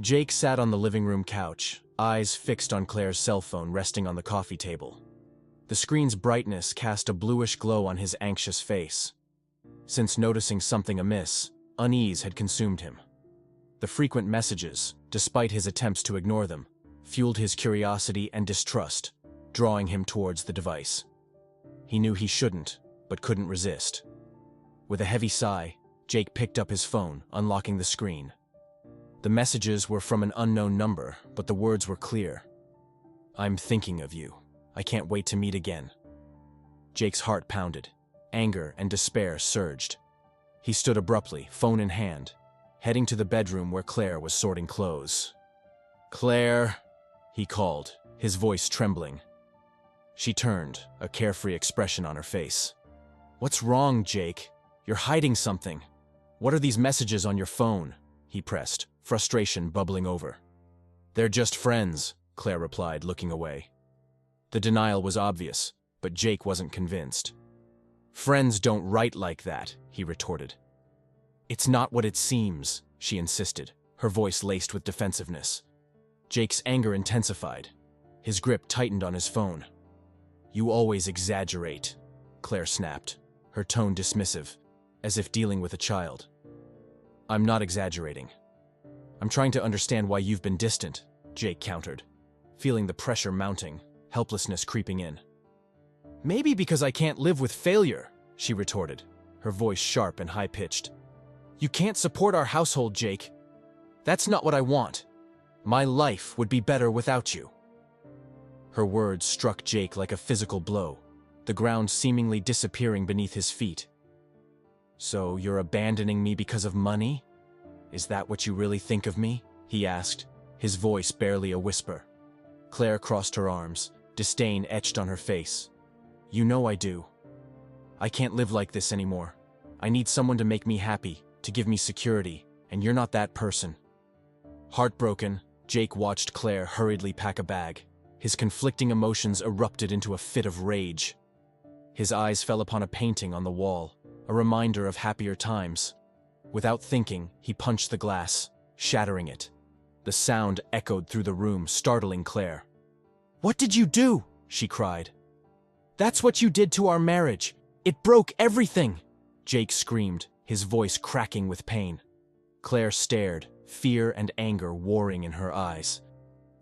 Jake sat on the living room couch, eyes fixed on Claire's cell phone resting on the coffee table. The screen's brightness cast a bluish glow on his anxious face. Since noticing something amiss, unease had consumed him. The frequent messages, despite his attempts to ignore them, fueled his curiosity and distrust, drawing him towards the device. He knew he shouldn't, but couldn't resist. With a heavy sigh, Jake picked up his phone, unlocking the screen. The messages were from an unknown number, but the words were clear. "I'm thinking of you. I can't wait to meet again." Jake's heart pounded. Anger and despair surged. He stood abruptly, phone in hand, heading to the bedroom where Claire was sorting clothes. "Claire," he called, his voice trembling. She turned, a carefree expression on her face. "What's wrong, Jake? You're hiding something. What are these messages on your phone?" he pressed, frustration bubbling over. "They're just friends," Claire replied, looking away. The denial was obvious, but Jake wasn't convinced. "Friends don't write like that," he retorted. "It's not what it seems," she insisted, her voice laced with defensiveness. Jake's anger intensified. His grip tightened on his phone. "You always exaggerate," Claire snapped, her tone dismissive, as if dealing with a child. "I'm not exaggerating. I'm trying to understand why you've been distant," Jake countered, feeling the pressure mounting, helplessness creeping in. "Maybe because I can't live with failure," she retorted, her voice sharp and high-pitched. "You can't support our household, Jake. That's not what I want. My life would be better without you." Her words struck Jake like a physical blow, the ground seemingly disappearing beneath his feet. "So you're abandoning me because of money? Is that what you really think of me?" he asked, his voice barely a whisper. Claire crossed her arms, disdain etched on her face. "You know I do. I can't live like this anymore. I need someone to make me happy, to give me security, and you're not that person." Heartbroken, Jake watched Claire hurriedly pack a bag. His conflicting emotions erupted into a fit of rage. His eyes fell upon a painting on the wall, a reminder of happier times. Without thinking, he punched the glass, shattering it. The sound echoed through the room, startling Claire. "What did you do?" she cried. "That's what you did to our marriage. It broke everything!" Jake screamed, his voice cracking with pain. Claire stared, fear and anger warring in her eyes.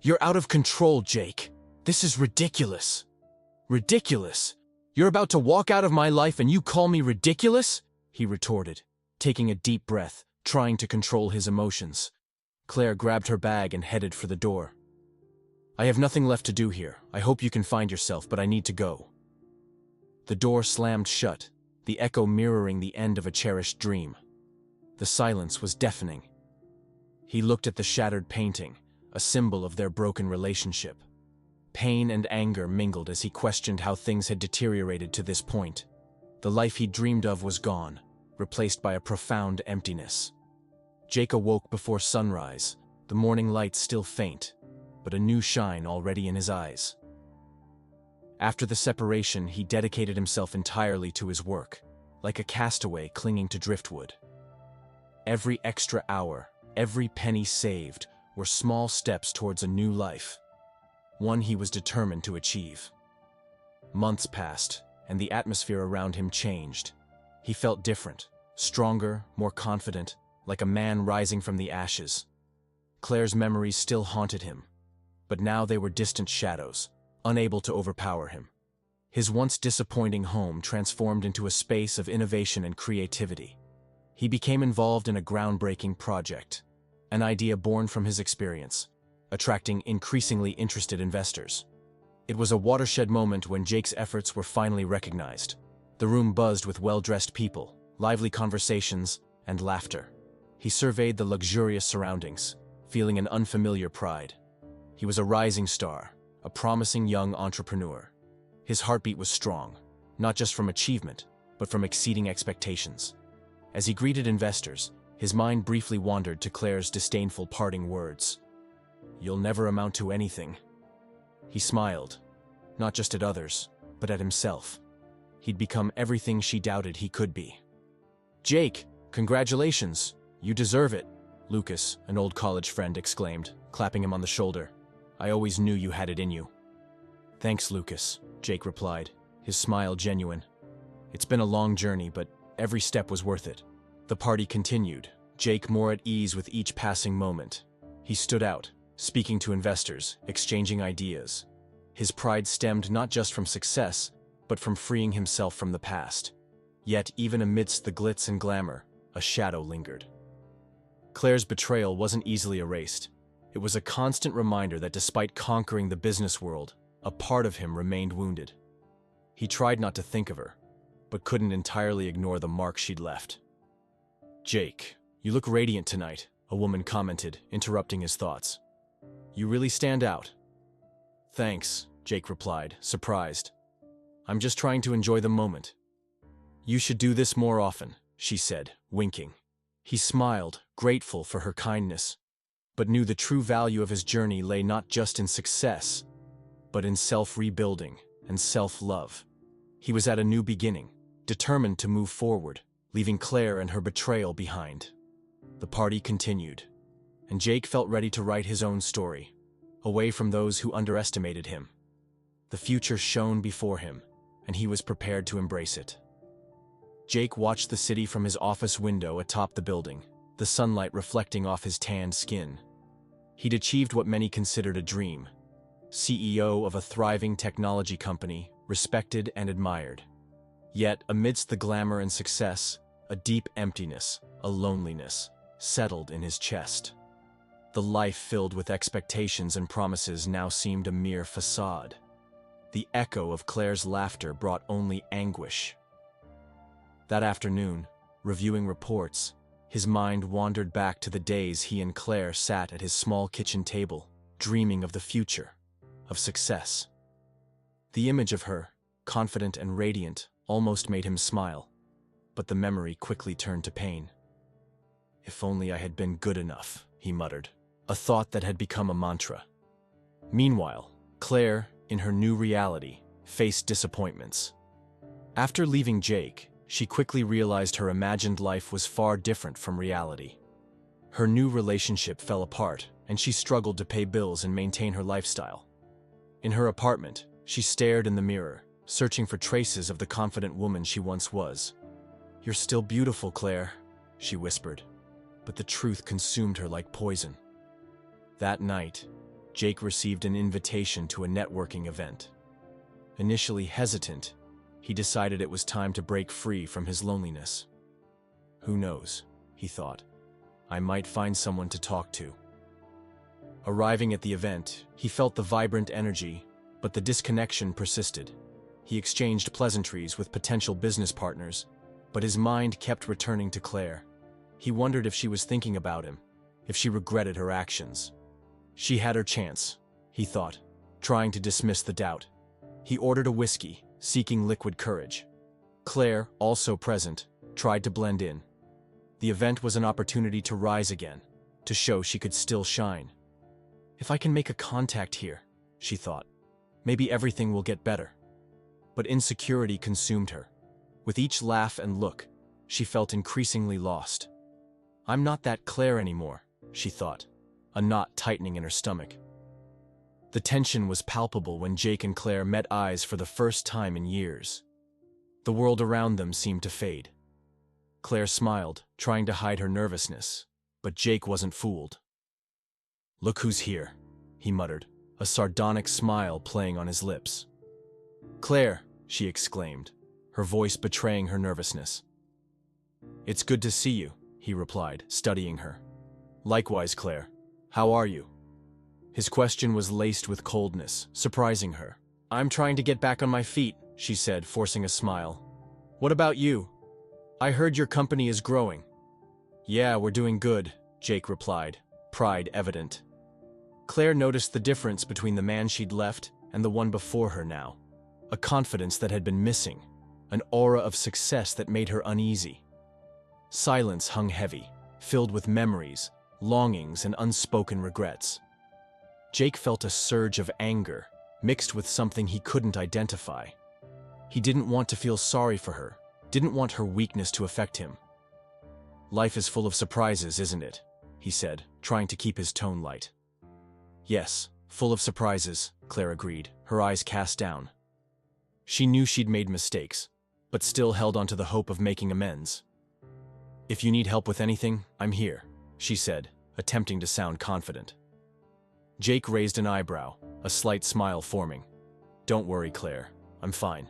"You're out of control, Jake. This is ridiculous." "Ridiculous? You're about to walk out of my life and you call me ridiculous?" he retorted, taking a deep breath, trying to control his emotions. Claire grabbed her bag and headed for the door. "I have nothing left to do here. I hope you can find yourself, but I need to go." The door slammed shut, the echo mirroring the end of a cherished dream. The silence was deafening. He looked at the shattered painting, a symbol of their broken relationship. Pain and anger mingled as he questioned how things had deteriorated to this point. The life he dreamed of was gone, replaced by a profound emptiness. Jake awoke before sunrise, the morning light still faint, but a new shine already in his eyes. After the separation, he dedicated himself entirely to his work, like a castaway clinging to driftwood. Every extra hour, every penny saved, were small steps towards a new life, one he was determined to achieve. Months passed, and the atmosphere around him changed. He felt different, stronger, more confident, like a man rising from the ashes. Claire's memories still haunted him, but now they were distant shadows, unable to overpower him. His once disappointing home transformed into a space of innovation and creativity. He became involved in a groundbreaking project, an idea born from his experience, attracting increasingly interested investors. It was a watershed moment when Jake's efforts were finally recognized. The room buzzed with well-dressed people, lively conversations, and laughter. He surveyed the luxurious surroundings, feeling an unfamiliar pride. He was a rising star, a promising young entrepreneur. His heartbeat was strong, not just from achievement, but from exceeding expectations. As he greeted investors, his mind briefly wandered to Claire's disdainful parting words. "You'll never amount to anything." He smiled, not just at others, but at himself. He'd become everything she doubted he could be. "Jake, congratulations. You deserve it," Lucas, an old college friend, exclaimed, clapping him on the shoulder. "I always knew you had it in you." "Thanks, Lucas," Jake replied, his smile genuine. "It's been a long journey, but every step was worth it." The party continued, Jake more at ease with each passing moment. He stood out, speaking to investors, exchanging ideas. His pride stemmed not just from success, but from freeing himself from the past. Yet, even amidst the glitz and glamour, a shadow lingered. Claire's betrayal wasn't easily erased. It was a constant reminder that despite conquering the business world, a part of him remained wounded. He tried not to think of her, but couldn't entirely ignore the mark she'd left. "Jake, you look radiant tonight," a woman commented, interrupting his thoughts. "You really stand out." "Thanks," Jake replied, surprised. "I'm just trying to enjoy the moment." "You should do this more often," she said, winking. He smiled, grateful for her kindness, but knew the true value of his journey lay not just in success, but in self-rebuilding and self-love. He was at a new beginning, determined to move forward, leaving Claire and her betrayal behind. The party continued, and Jake felt ready to write his own story, away from those who underestimated him. The future shone before him, and he was prepared to embrace it. Jake watched the city from his office window atop the building, the sunlight reflecting off his tanned skin. He'd achieved what many considered a dream: CEO of a thriving technology company, respected and admired. Yet, amidst the glamour and success, a deep emptiness, a loneliness, settled in his chest. The life filled with expectations and promises now seemed a mere facade. The echo of Claire's laughter brought only anguish. That afternoon, reviewing reports, his mind wandered back to the days he and Claire sat at his small kitchen table, dreaming of the future, of success. The image of her, confident and radiant, almost made him smile, but the memory quickly turned to pain. "If only I had been good enough," he muttered, a thought that had become a mantra. Meanwhile, Claire, in her new reality, faced disappointments. After leaving Jake, she quickly realized her imagined life was far different from reality. Her new relationship fell apart, and she struggled to pay bills and maintain her lifestyle. In her apartment, she stared in the mirror, searching for traces of the confident woman she once was. "You're still beautiful, Claire," she whispered, but the truth consumed her like poison. That night, Jake received an invitation to a networking event. Initially hesitant, he decided it was time to break free from his loneliness. "Who knows," he thought, "I might find someone to talk to." Arriving at the event, he felt the vibrant energy, but the disconnection persisted. He exchanged pleasantries with potential business partners, but his mind kept returning to Claire. He wondered if she was thinking about him, if she regretted her actions. She had her chance, he thought, trying to dismiss the doubt. He ordered a whiskey, seeking liquid courage. Claire, also present, tried to blend in. The event was an opportunity to rise again, to show she could still shine. "If I can make a contact here," she thought, "maybe everything will get better." But insecurity consumed her. With each laugh and look, she felt increasingly lost. "I'm not that Claire anymore," she thought, a knot tightening in her stomach. The tension was palpable when Jake and Claire met eyes for the first time in years. The world around them seemed to fade. Claire smiled, trying to hide her nervousness, but Jake wasn't fooled. "Look who's here," he muttered, a sardonic smile playing on his lips. "Claire," she exclaimed, her voice betraying her nervousness. "It's good to see you," he replied, studying her. "Likewise, Claire. How are you?" His question was laced with coldness, surprising her. "I'm trying to get back on my feet," she said, forcing a smile. "What about you? I heard your company is growing." "Yeah, we're doing good," Jake replied, pride evident. Claire noticed the difference between the man she'd left and the one before her now. A confidence that had been missing, an aura of success that made her uneasy. Silence hung heavy, filled with memories, longings, and unspoken regrets. Jake felt a surge of anger, mixed with something he couldn't identify. He didn't want to feel sorry for her, didn't want her weakness to affect him. "Life is full of surprises, isn't it?" he said, trying to keep his tone light. Yes, full of surprises, Claire agreed, her eyes cast down. She knew she'd made mistakes, but still held onto the hope of making amends. If you need help with anything, I'm here, she said, attempting to sound confident. Jake raised an eyebrow, a slight smile forming. Don't worry, Claire, I'm fine.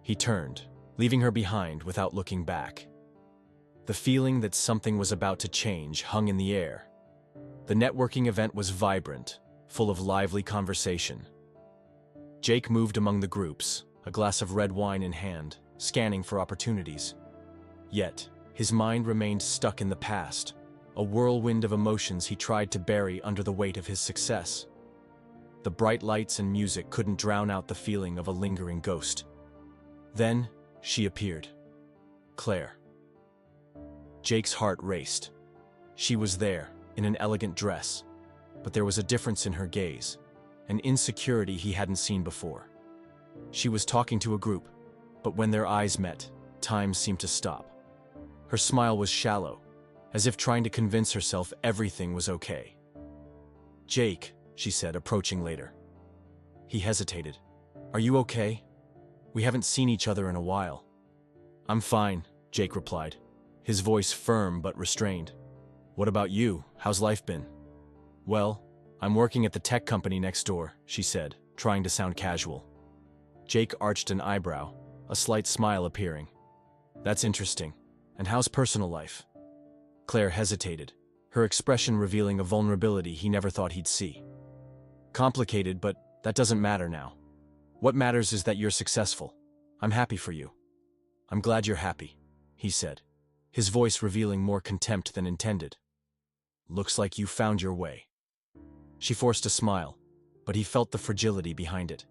He turned, leaving her behind without looking back. The feeling that something was about to change hung in the air. The networking event was vibrant, full of lively conversation. Jake moved among the groups, a glass of red wine in hand, scanning for opportunities. Yet, his mind remained stuck in the past, a whirlwind of emotions he tried to bury under the weight of his success. The bright lights and music couldn't drown out the feeling of a lingering ghost. Then, she appeared. Claire. Jake's heart raced. She was there, in an elegant dress, but there was a difference in her gaze, an insecurity he hadn't seen before. She was talking to a group, but when their eyes met, time seemed to stop. Her smile was shallow, as if trying to convince herself everything was okay. Jake, she said, approaching later. He hesitated. Are you okay? We haven't seen each other in a while. I'm fine, Jake replied, his voice firm but restrained. What about you? How's life been? Well, I'm working at the tech company next door, she said, trying to sound casual. Jake arched an eyebrow, a slight smile appearing. That's interesting. And how's personal life? Claire hesitated, her expression revealing a vulnerability he never thought he'd see. Complicated, but that doesn't matter now. What matters is that you're successful. I'm happy for you. I'm glad you're happy, he said, his voice revealing more contempt than intended. Looks like you found your way. She forced a smile, but he felt the fragility behind it.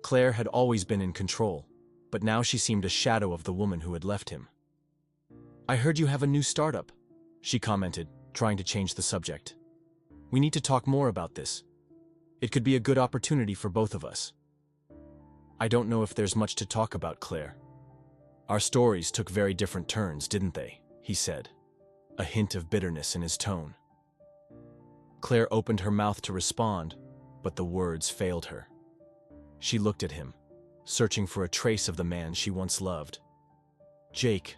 Claire had always been in control, but now she seemed a shadow of the woman who had left him. I heard you have a new startup, she commented, trying to change the subject. We need to talk more about this. It could be a good opportunity for both of us. I don't know if there's much to talk about, Claire. Our stories took very different turns, didn't they? He said, a hint of bitterness in his tone. Claire opened her mouth to respond, but the words failed her. She looked at him, searching for a trace of the man she once loved. Jake,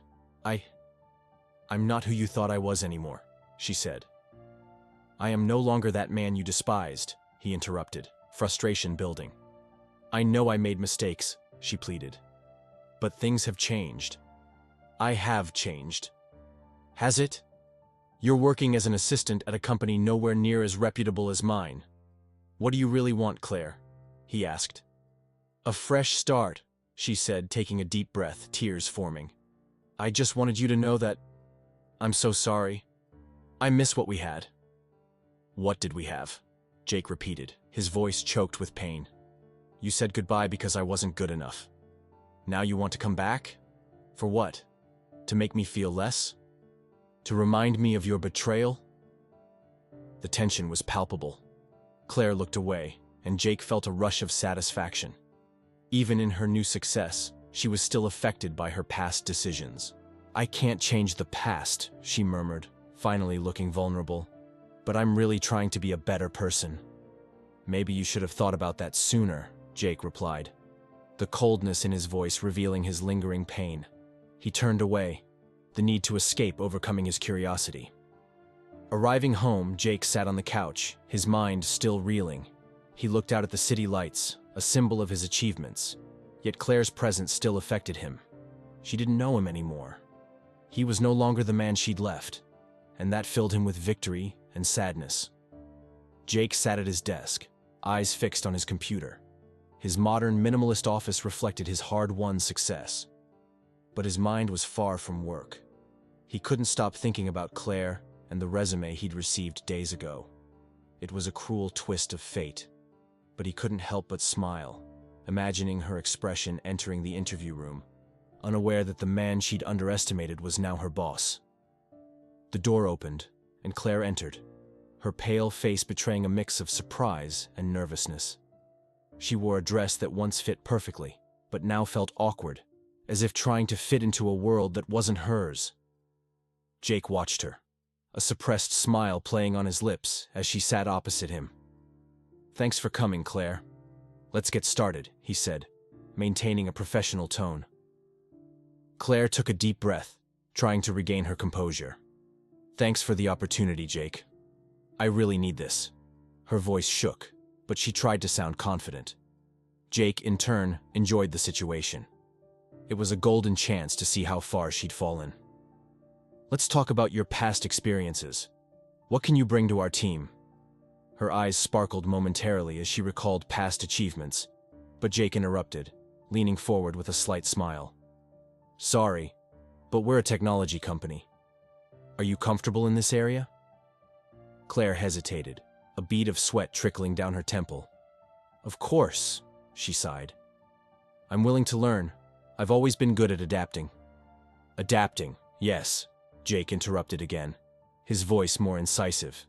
I'm not who you thought I was anymore, she said. I am no longer that man you despised, he interrupted, frustration building. I know I made mistakes, she pleaded. But things have changed. I have changed. Has it? You're working as an assistant at a company nowhere near as reputable as mine. What do you really want, Claire? He asked. A fresh start, she said, taking a deep breath, tears forming. I just wanted you to know that I'm so sorry. I miss what we had. What did we have? Jake repeated, his voice choked with pain. You said goodbye because I wasn't good enough. Now you want to come back? For what? To make me feel less? To remind me of your betrayal? The tension was palpable. Claire looked away, and Jake felt a rush of satisfaction. Even in her new success, she was still affected by her past decisions. I can't change the past, she murmured, finally looking vulnerable. But I'm really trying to be a better person. Maybe you should have thought about that sooner, Jake replied, the coldness in his voice revealing his lingering pain. He turned away, the need to escape overcoming his curiosity. Arriving home, Jake sat on the couch, his mind still reeling. He looked out at the city lights, a symbol of his achievements. Yet Claire's presence still affected him. She didn't know him anymore. He was no longer the man she'd left, and that filled him with victory and sadness. Jake sat at his desk, eyes fixed on his computer. His modern, minimalist office reflected his hard-won success. But his mind was far from work. He couldn't stop thinking about Claire and the resume he'd received days ago. It was a cruel twist of fate, but he couldn't help but smile, imagining her expression entering the interview room, unaware that the man she'd underestimated was now her boss. The door opened, and Claire entered, her pale face betraying a mix of surprise and nervousness. She wore a dress that once fit perfectly, but now felt awkward, as if trying to fit into a world that wasn't hers. Jake watched her, a suppressed smile playing on his lips as she sat opposite him. "Thanks for coming, Claire. Let's get started," he said, maintaining a professional tone. Claire took a deep breath, trying to regain her composure. "Thanks for the opportunity, Jake. I really need this." Her voice shook, but she tried to sound confident. Jake, in turn, enjoyed the situation. It was a golden chance to see how far she'd fallen. "Let's talk about your past experiences. What can you bring to our team?" Her eyes sparkled momentarily as she recalled past achievements, but Jake interrupted, leaning forward with a slight smile. "Sorry, but we're a technology company. Are you comfortable in this area?" Claire hesitated, a bead of sweat trickling down her temple. "Of course," she sighed. "I'm willing to learn. I've always been good at adapting." "Adapting, yes," Jake interrupted again, his voice more incisive.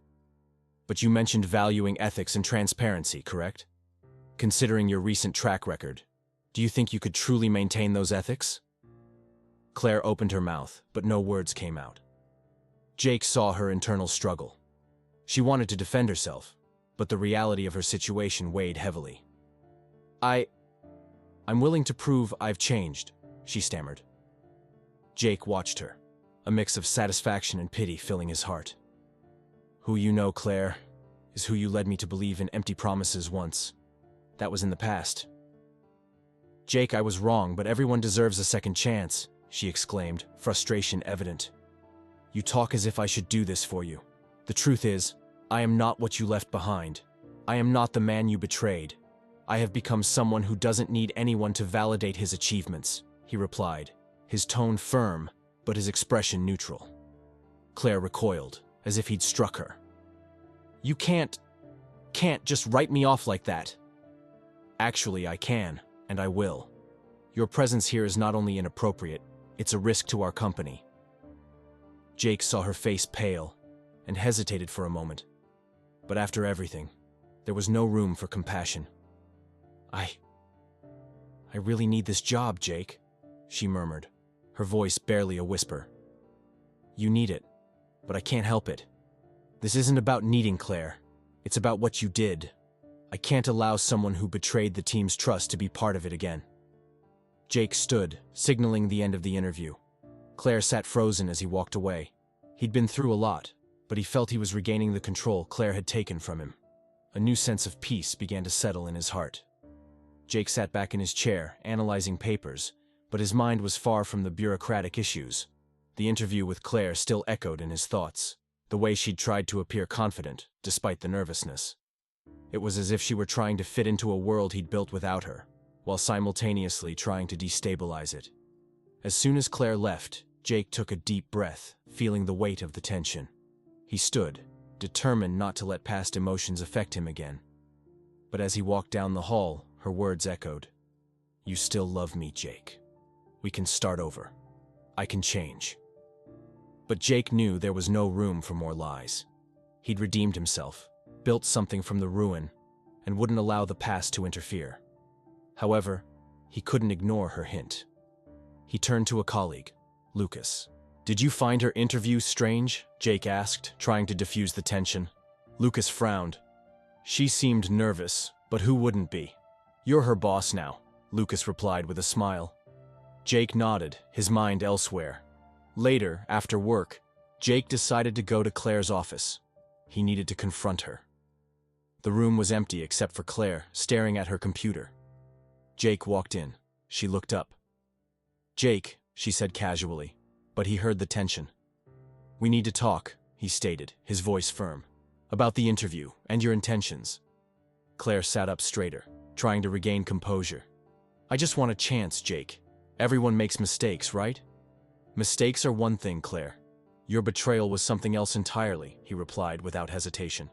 "But you mentioned valuing ethics and transparency, correct? Considering your recent track record, do you think you could truly maintain those ethics?" Claire opened her mouth, but no words came out. Jake saw her internal struggle. She wanted to defend herself, but the reality of her situation weighed heavily. I'm willing to prove I've changed," she stammered. Jake watched her, a mix of satisfaction and pity filling his heart. "Who you know, Claire, is who you led me to believe in empty promises once. That was in the past." "Jake, I was wrong, but everyone deserves a second chance," she exclaimed, frustration evident. "You talk as if I should do this for you. The truth is, I am not what you left behind. I am not the man you betrayed. I have become someone who doesn't need anyone to validate his achievements," he replied, his tone firm, but his expression neutral. Claire recoiled, as if he'd struck her. "You can't just write me off like that." "Actually, I can, and I will. Your presence here is not only inappropriate, it's a risk to our company." Jake saw her face pale and hesitated for a moment. But after everything, there was no room for compassion. I really need this job, Jake," she murmured, her voice barely a whisper. "You need it, but I can't help it. This isn't about needing Claire. It's about what you did. I can't allow someone who betrayed the team's trust to be part of it again." Jake stood, signaling the end of the interview. Claire sat frozen as he walked away. He'd been through a lot, but he felt he was regaining the control Claire had taken from him. A new sense of peace began to settle in his heart. Jake sat back in his chair, analyzing papers, but his mind was far from the bureaucratic issues. The interview with Claire still echoed in his thoughts, the way she'd tried to appear confident, despite the nervousness. It was as if she were trying to fit into a world he'd built without her, while simultaneously trying to destabilize it. As soon as Claire left, Jake took a deep breath, feeling the weight of the tension. He stood, determined not to let past emotions affect him again. But as he walked down the hall, her words echoed. "You still love me, Jake. We can start over. I can change." But Jake knew there was no room for more lies. He'd redeemed himself, built something from the ruin, and wouldn't allow the past to interfere. However, he couldn't ignore her hint. He turned to a colleague, Lucas. "Did you find her interview strange?" Jake asked, trying to diffuse the tension. Lucas frowned. "She seemed nervous, but who wouldn't be? You're her boss now," Lucas replied with a smile. Jake nodded, his mind elsewhere. Later, after work, Jake decided to go to Claire's office. He needed to confront her. The room was empty except for Claire, staring at her computer. Jake walked in. She looked up. "Jake," she said casually, but he heard the tension. "We need to talk," he stated, his voice firm. "About the interview and your intentions." Claire sat up straighter, trying to regain composure. "I just want a chance, Jake. Everyone makes mistakes, right?" "Mistakes are one thing, Claire. Your betrayal was something else entirely," he replied without hesitation.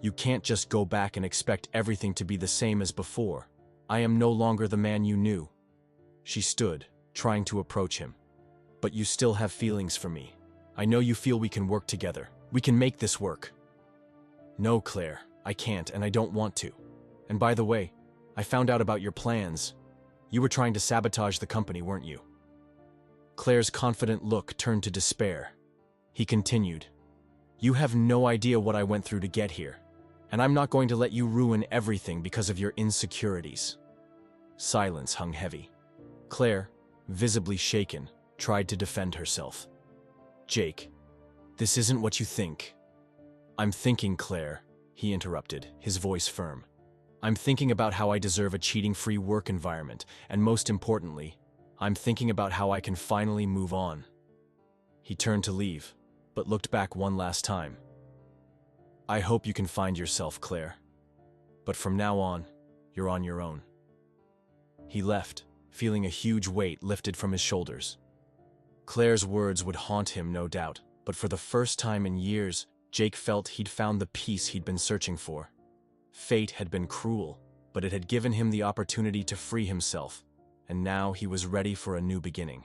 "You can't just go back and expect everything to be the same as before. I am no longer the man you knew." She stood, trying to approach him. "But you still have feelings for me. I know you feel we can work together. We can make this work." "No, Claire, I can't and I don't want to. And by the way, I found out about your plans. You were trying to sabotage the company, weren't you?" Claire's confident look turned to despair. He continued, You have no idea what I went through to get here, and I'm not going to let you ruin everything because of your insecurities." Silence hung heavy. Claire, visibly shaken, tried to defend herself. "Jake, this isn't what you think." "I'm thinking, Claire," he interrupted, his voice firm. "I'm thinking about how I deserve a cheating-free work environment, and most importantly, I'm thinking about how I can finally move on." He turned to leave, but looked back one last time. "I hope you can find yourself, Claire. But from now on, you're on your own." He left, feeling a huge weight lifted from his shoulders. Claire's words would haunt him, no doubt, but for the first time in years, Jake felt he'd found the peace he'd been searching for. Fate had been cruel, but it had given him the opportunity to free himself, and now he was ready for a new beginning.